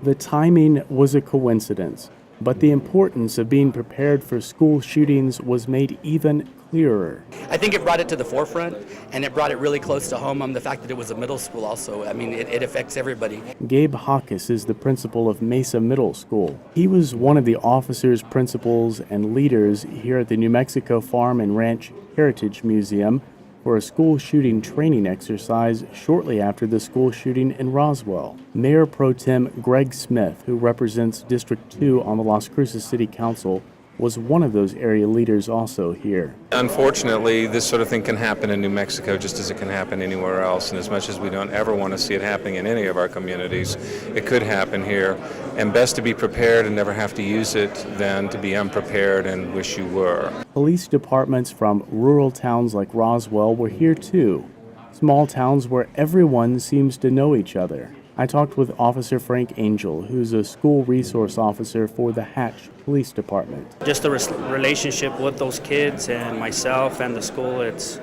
The timing was a coincidence, but the importance of being prepared for school shootings was made even clearer. I think it brought it to the forefront, and it brought it really close to home. The fact that it was a middle school also, I mean, it affects everybody. Gabe Jacquez is the principal of Mesa Middle School. He was one of the officers, principals, and leaders here at the New Mexico Farm and Ranch Heritage Museum for a school shooting training exercise shortly after the school shooting in Roswell. Mayor Pro-Tem Greg Smith, who represents District 2 on the Las Cruces City Council, was one of those area leaders also here. Unfortunately, this sort of thing can happen in New Mexico just as it can happen anywhere else, and as much as we don't ever want to see it happening in any of our communities, it could happen here. And best to be prepared and never have to use it than to be unprepared and wish you were. Police departments from rural towns like Roswell were here too, small towns where everyone seems to know each other. I talked with Officer Frank Angel, who's a school resource officer for the Hatch Police Department. Just the relationship with those kids and myself and the school, it's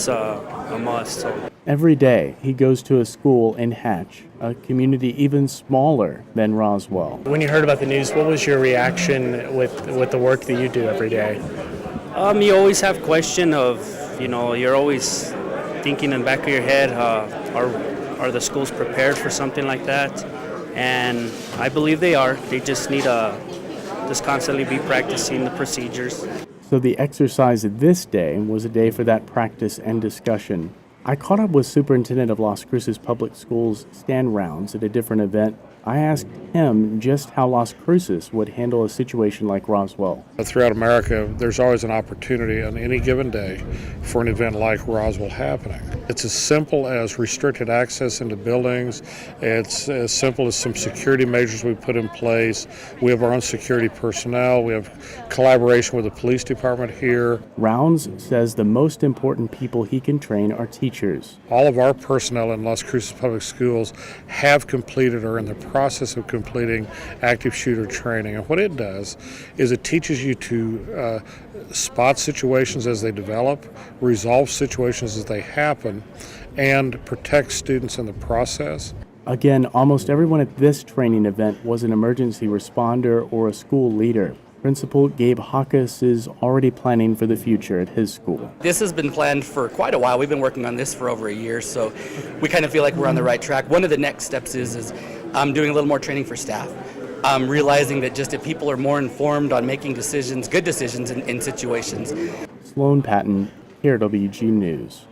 a must. So. Every day he goes to a school in Hatch, a community even smaller than Roswell. When you heard about the news, what was your reaction with the work that you do every day? You always have question of, you're always thinking in the back of your head, are the schools prepared for something like that? And I believe they are. They just need to just constantly be practicing the procedures. So the exercise this day was a day for that practice and discussion. I caught up with Superintendent of Las Cruces Public Schools Stan Rounds at a different event. I asked him just how Las Cruces would handle a situation like Roswell. Throughout America, there's always an opportunity on any given day for an event like Roswell happening. It's as simple as restricted access into buildings. It's as simple as some security measures we put in place. We have our own security personnel. We have collaboration with the police department here. Rounds says the most important people he can train are teachers. All of our personnel in Las Cruces Public Schools have completed or are in the process of completing active shooter training. And what it does is it teaches you to spot situations as they develop, resolve situations as they happen, and protect students in the process. Again, almost everyone at this training event was an emergency responder or a school leader. Principal Gabe Jacquez is already planning for the future at his school. This has been planned for quite a while. We've been working on this for over a year, so we kind of feel like we're on the right track. One of the next steps is doing a little more training for staff. Realizing that just if people are more informed on making decisions, good decisions in situations. Sloan Patton, KRWG News.